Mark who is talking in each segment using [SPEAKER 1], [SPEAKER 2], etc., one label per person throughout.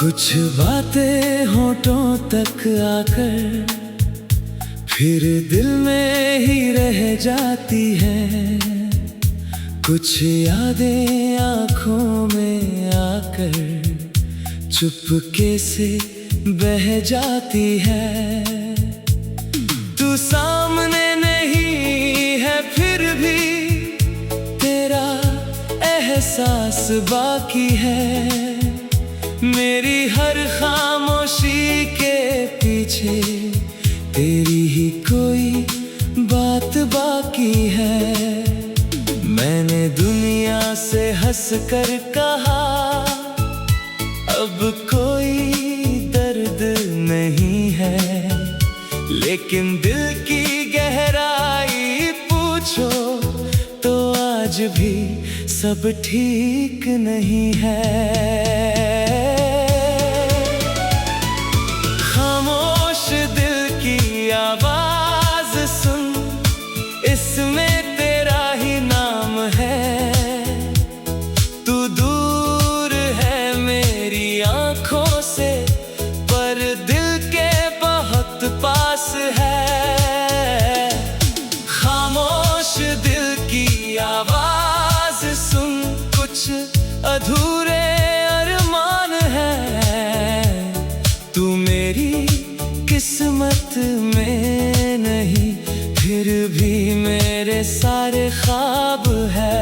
[SPEAKER 1] कुछ बातें होठों तक आकर फिर दिल में ही रह जाती हैं। कुछ यादें आँखों में आकर चुपके से बह जाती है। तू सामने नहीं है फिर भी तेरा एहसास बाकी है। मेरी हर खामोशी के पीछे तेरी ही कोई बात बाकी है। मैंने दुनिया से हंस कर कहा अब कोई दर्द नहीं है, लेकिन दिल की गहराई पूछो तो आज भी सब ठीक नहीं है। खामोश दिल की आवाज सुन, इसमें तेरा ही नाम है। तू दूर है मेरी आंखों से पर दिल के बहुत पास है। खामोश दिल की आवाज सुन, कुछ अधूरे अरमान है। तू मेरी किस्मत में नहीं फिर भी मेरे सारे ख्वाब है।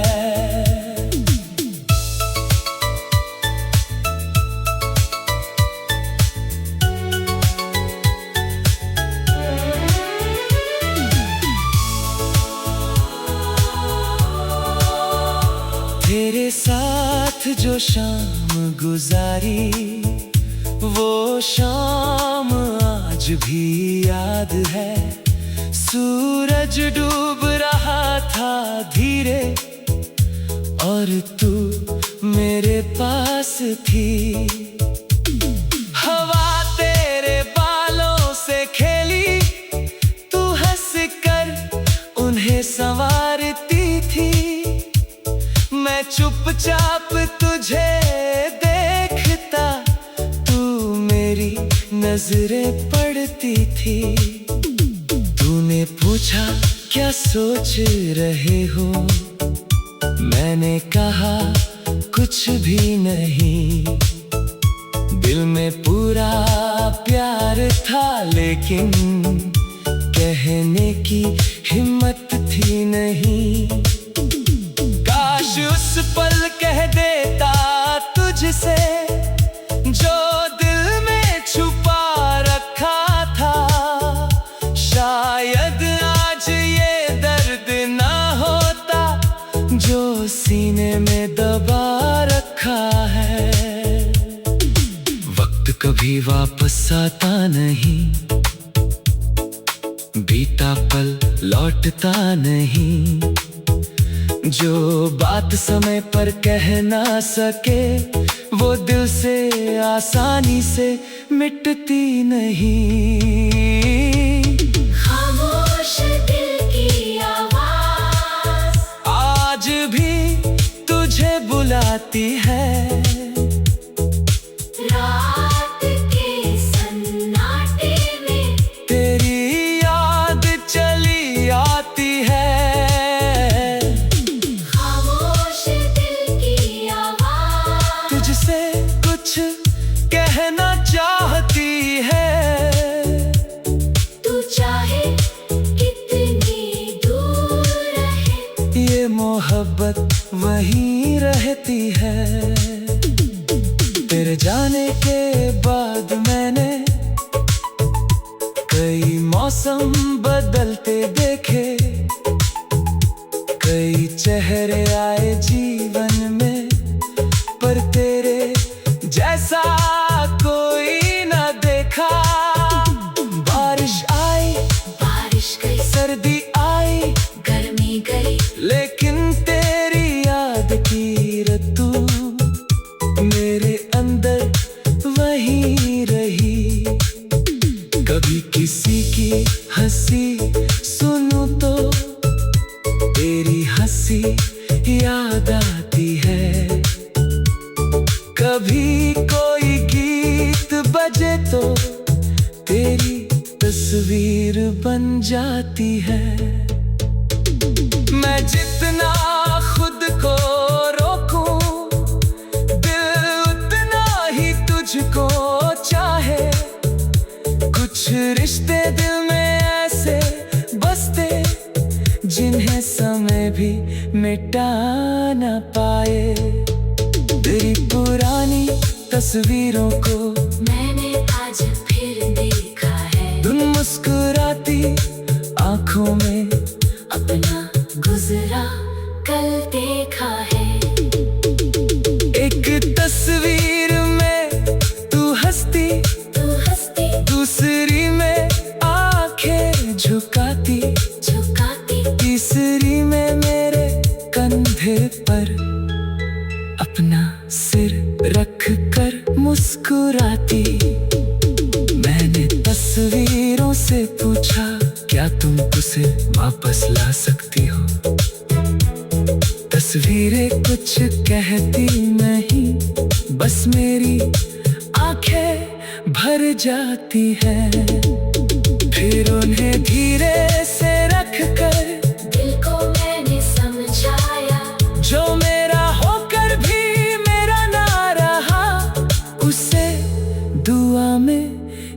[SPEAKER 1] तेरे साथ जो शाम गुजारी वो शाम आज भी याद है। सूरज डूब रहा था धीरे और तू मेरे पास थी। हवा तेरे बालों से खेली, तू हंस कर उन्हें संवारती थी। मैं चुपचाप तुझे देखता, तू मेरी नजरें पड़ती थी। तूने पूछा क्या सोच रहे हो, मैंने कहा कुछ भी नहीं। दिल में पूरा प्यार था लेकिन कहने की हिम्मत थी नहीं। काश उस पल कह देता तुझसे जो दिल में छुपा रखा था। शायद आज ये दर्द ना होता जो सीने में दबा रखा है। वक्त कभी वापस आता नहीं, बीता पल लौटता नहीं। जो बात समय पर कह ना सके वो दिल से आसानी से मिटती नहीं।
[SPEAKER 2] खामोश दिल की आवाज
[SPEAKER 1] आज भी तुझे बुलाती है।
[SPEAKER 2] रात के सन्नाटे में
[SPEAKER 1] तेरी याद चली आती है।
[SPEAKER 2] खामोश दिल की आवाज
[SPEAKER 1] तुझसे कुछ कहना चाहती है।
[SPEAKER 2] तू चाहे कितनी दूर रहे,
[SPEAKER 1] ये मोहब्बत वहीं रहती है। तेरे जाने के बाद मैंने कई मौसम बदलते देखे, कई चेहरे आए जीवन में पर तेरे जैसा कोई ना देखा। बारिश आई,
[SPEAKER 2] बारिश गई,
[SPEAKER 1] सर्दी आई,
[SPEAKER 2] गर्मी गई,
[SPEAKER 1] लेकिन तेरी याद की ऋतु मेरे अंदर वहीं रही। कभी किसी की हंसी सुनूं तो तेरी हंसी याद आती है। कभी कोई गीत तो तेरी तस्वीर बन जाती है। मैं जितना खुद को रोकूं, दिल उतना ही तुझको चाहे। कुछ रिश्ते दिल में ऐसे बसते जिन्हें समय भी मिटा ना पाए। तेरी पुरानी तस्वीरों को
[SPEAKER 2] मैंने आज फिर देखा है।
[SPEAKER 1] तुम मुस्कुराती आंखों में
[SPEAKER 2] अपना गुजरा कल देखा है।
[SPEAKER 1] एक तस्वीर में तू हंसती, दूसरी में आंखें झुकाती, तीसरी में मेरे कंधे पर अपना सिर रख कर मुस्कुराती। मैंने तस्वीरों से पूछा, क्या तुम उसे वापस ला सकती हो? तस्वीरें कुछ कहती नहीं, बस मेरी आंखें भर जाती हैं। फिर उन्हें धीरे से रख कर
[SPEAKER 2] दिल को मैंने समझाया,
[SPEAKER 1] जो मेरा होकर भी मेरा ना रहा, उसे दुआ में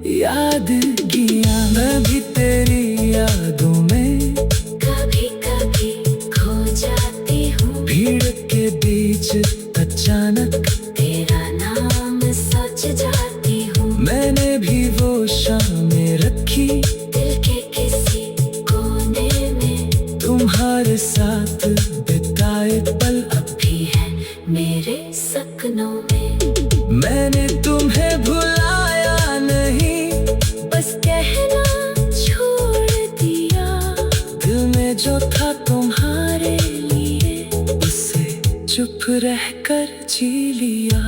[SPEAKER 1] याद किया। मैं भी तेरी यादों में
[SPEAKER 2] कभी कभी खो जाती हूँ।
[SPEAKER 1] भीड़ के बीच अचानक
[SPEAKER 2] तेरा नाम सोच जाती हूँ।
[SPEAKER 1] मैंने भी वो शामें रखी
[SPEAKER 2] दिल के किसी कोने में,
[SPEAKER 1] तुम्हारे साथ बिताए पल अब
[SPEAKER 2] भी है मेरे सपनों में।
[SPEAKER 1] मैंने तुम्हें भुलाया नहीं,
[SPEAKER 2] बस कहना छोड़ दिया।
[SPEAKER 1] दिल में जो था तुम्हारे लिए, उसे चुप रहकर जी लिया।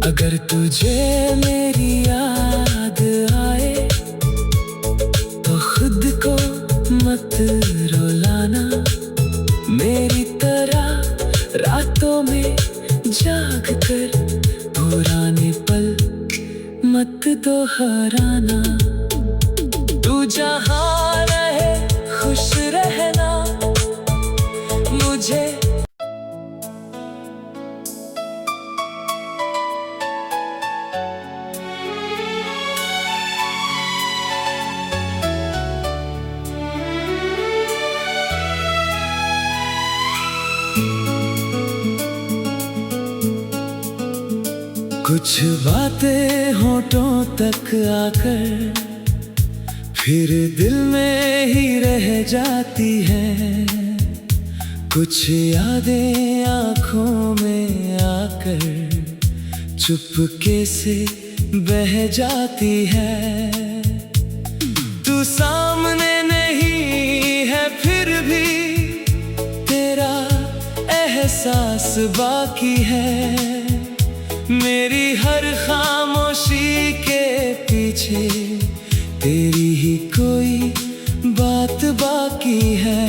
[SPEAKER 1] अगर तुझे मेरी याद आए तो खुद को मत रुलाना। मेरी तरह रातों में जाग कर पुराने पल मत दोहराना। तू जहाँ रहे खुश रहना, मुझे कुछ बातें होठों तक आकर फिर दिल में ही रह जाती हैं। कुछ यादें आँखों में आकर चुपके से बह जाती है। तू सामने नहीं है फिर भी तेरा एहसास बाकी है। मेरी हर खामोशी के पीछे तेरी ही कोई बात बाकी है।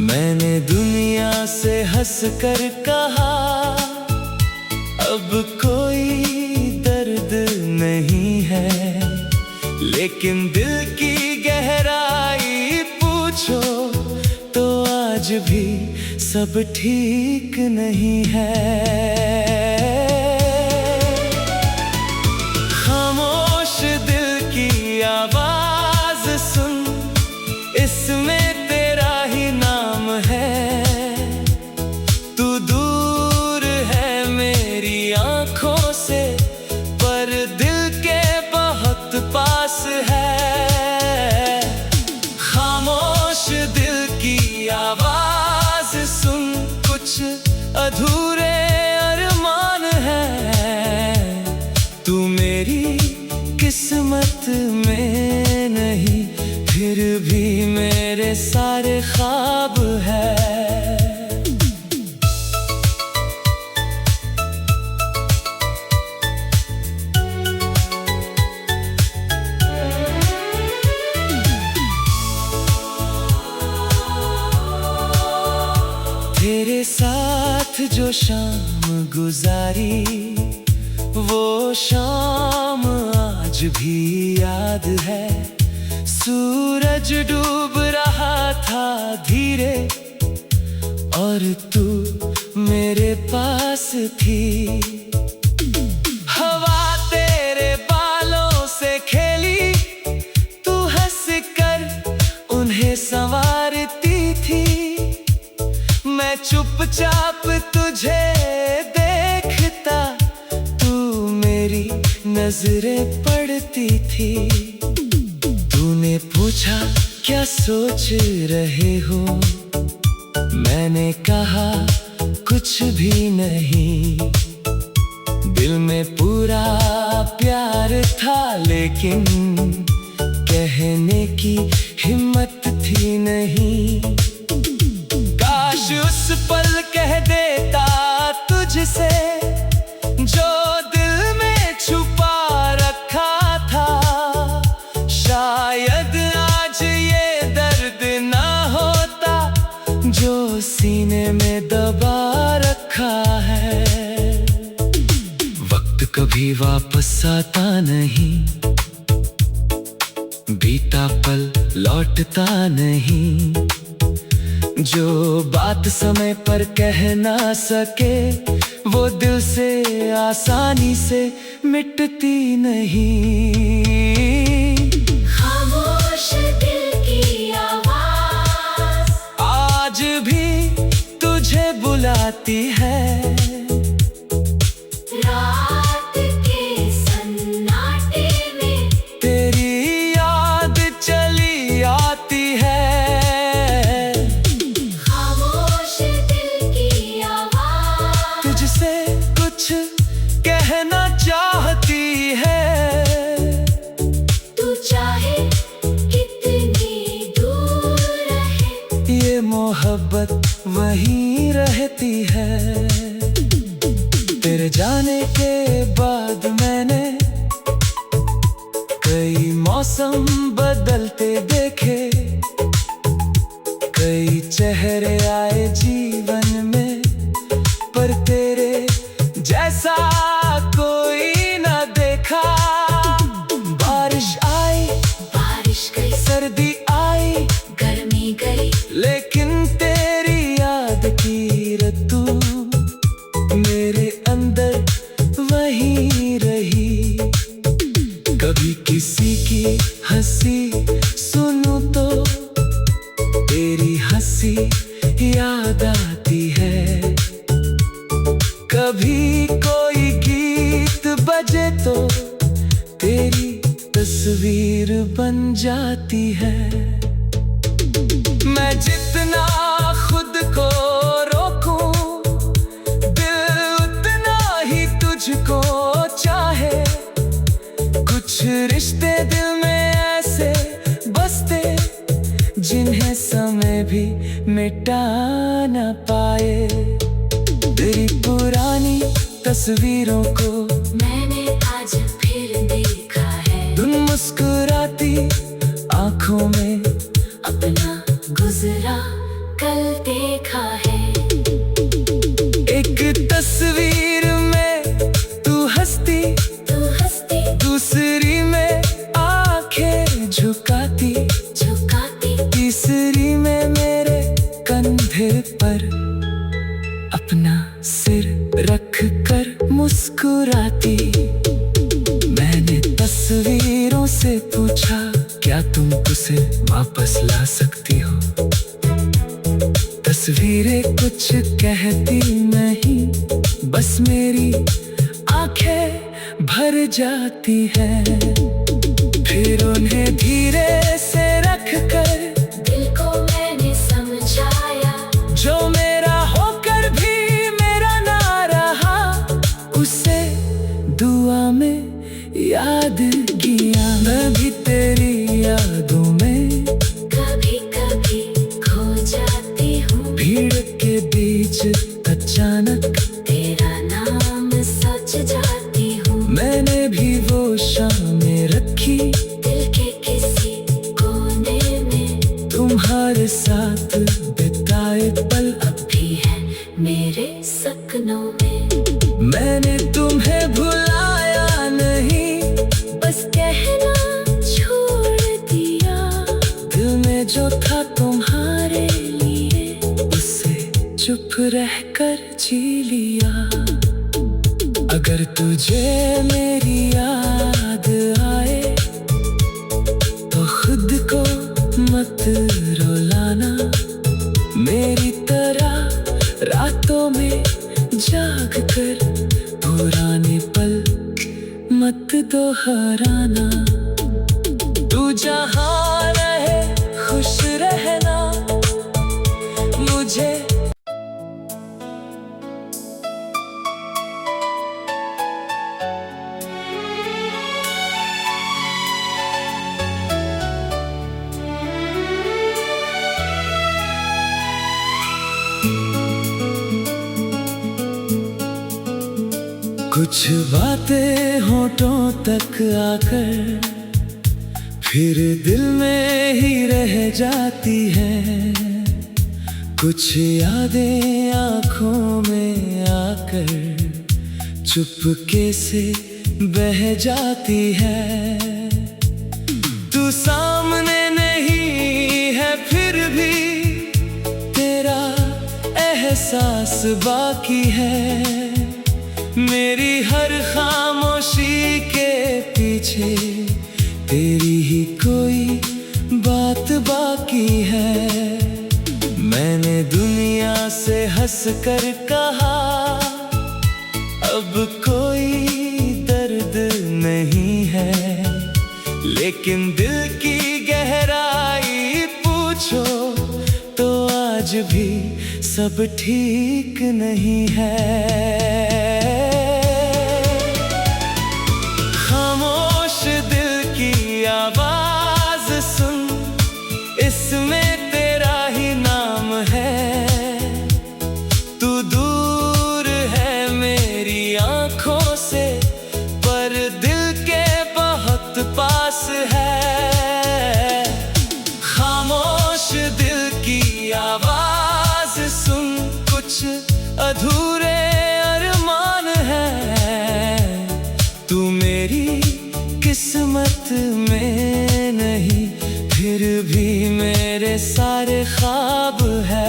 [SPEAKER 1] मैंने दुनिया से हंस कर कहा, अब कोई दर्द नहीं है। लेकिन दिल की गहराई पूछो तो आज भी सब ठीक नहीं है। खामोश दिल की आवाज सुन, इसमें तेरा ही नाम है। तू दूर है मेरी आंखों से, पर दिल के बहुत पास है। खामोश दिल की आवाज सुन, कुछ अधूरे अरमान है। तू मेरी किस्मत में नहीं, फिर भी मेरे सारे ख्वाब है। तेरे साथ जो शाम गुजारी वो शाम आज भी याद है। सूरज डूब रहा था धीरे और तू मेरे पास थी। हवा तेरे बालों से खेली, तू हंस कर उन्हें संवारती थी। मैं चुपचाप तुझे देखता, तू मेरी नजरें पड़ती थी। तूने पूछा क्या सोच रहे हो, मैंने कहा कुछ भी नहीं। दिल में पूरा प्यार था लेकिन कहने की हिम्मत थी नहीं। काश उस पल कह देता तुझसे जो दिल में छुपा रखा था। शायद आज ये दर्द ना होता जो सीने में दबा रखा है। वक्त कभी वापस आता नहीं, बीता पल लौटता नहीं। जो बात समय पर कह ना सके वो दिल से आसानी से मिटती नहीं।
[SPEAKER 2] खामोश दिल की आवाज
[SPEAKER 1] आज भी तुझे बुलाती है।
[SPEAKER 2] रात के सन्नाटे में
[SPEAKER 1] तेरी याद चली आती है।
[SPEAKER 2] खामोश दिल की आवाज
[SPEAKER 1] तुझसे कुछ कहना चाहती है।
[SPEAKER 2] तू चाहे कितनी दूर रहे,
[SPEAKER 1] ये मोहब्बत वहीं रहती है। तेरे जाने के बाद मैंने कई मौसम बदलते देखे। कई चेहरे आए जीवन में, पर तेरे जैसा कोई ना देखा। बारिश आई,
[SPEAKER 2] बारिश गई,
[SPEAKER 1] सर्दी आई,
[SPEAKER 2] गर्मी गई,
[SPEAKER 1] लेकिन तेरी याद की ऋतु मेरे अंदर वहीं रही। कभी किसी की हंसी सुनूं तो तेरी हंसी याद आती है। कभी कोई गीत बजे तो तेरी तस्वीर बन जाती है। मैं जितना खुद को रोकूं, दिल उतना ही तुझको चाहे। कुछ रिश्ते दिल में ऐसे बसते जिन्हें समय भी मिटा ना पाए। तेरी पुरानी तस्वीरों को
[SPEAKER 2] मैंने आज फिर देखा है।
[SPEAKER 1] तुम मुस्कुराती आंखों में
[SPEAKER 2] अपना गुजरा कल देखा है।
[SPEAKER 1] एक तस्वीर में तू हंसती,
[SPEAKER 2] तू हंसती,
[SPEAKER 1] दूसरी में आंखें झुकाती,
[SPEAKER 2] झुकाती,
[SPEAKER 1] तीसरी में मेरे कंधे पर अपना सिर रख कर मुस्कुराती। मैंने तस्वीरों से पूछा क्या तुम उसे वापस ला सकती हो। तस्वीरें कुछ कहती नहीं, बस मेरी आंखें भर जाती हैं। फिर उन्हें धीरे से रख कर
[SPEAKER 2] दिल को मैंने समझाया।
[SPEAKER 1] जो मेरा होकर भी मेरा ना रहा, उसे दुआ में याद किया। मैं भी तेरी यादों में
[SPEAKER 2] कभी कभी खो जाती हूँ।
[SPEAKER 1] भीड़ के बीच अचानक
[SPEAKER 2] तेरा नाम सोच जाती हूँ।
[SPEAKER 1] मैंने भी वो शामें रखी
[SPEAKER 2] दिल के किसी कोने में।
[SPEAKER 1] तुम्हारे साथ बिताए पल
[SPEAKER 2] अब भी है मेरे सपनों में।
[SPEAKER 1] मैंने तुम्हें भुला जो था तुम्हारे लिए, उसे चुप रहकर जी लिया। अगर तुझे मेरी याद आए तो खुद को मत रुलाना, मेरी तरह रातों में जाग कर पुराने पल मत दोहराना। तू जहाँ रहे खुश रहना, मुझे कुछ बातें होठों तक आकर फिर दिल में ही रह जाती हैं, कुछ यादें आँखों में आकर चुपके से बह जाती है। तू सामने नहीं है फिर भी तेरा एहसास बाकी है, मेरी हर खामोशी के पीछे तेरी ही कोई बात बाकी है। मैंने दुनिया से हंस कर कहा अब कोई दर्द नहीं है, लेकिन दिल की गहराई पूछो तो आज भी सब ठीक नहीं है। खामोश दिल की आवाज सुन, इसमें तेरा ही नाम है। तू दूर है मेरी आंखों से, पर दिल के बहुत पास है। खामोश दिल की आवाज सुन, कुछ अधूरे अरमान है। तू मेरी किस्मत में नहीं, फिर भी मेरे सारे ख्वाब है।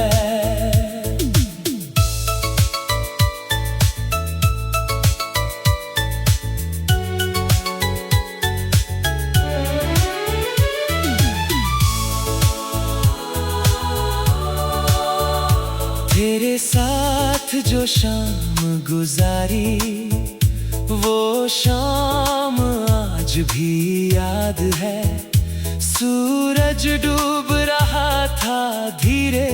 [SPEAKER 1] तेरे साथ जो शाम गुजारी, वो शाम आज भी याद है। सूरज डूब रहा था धीरे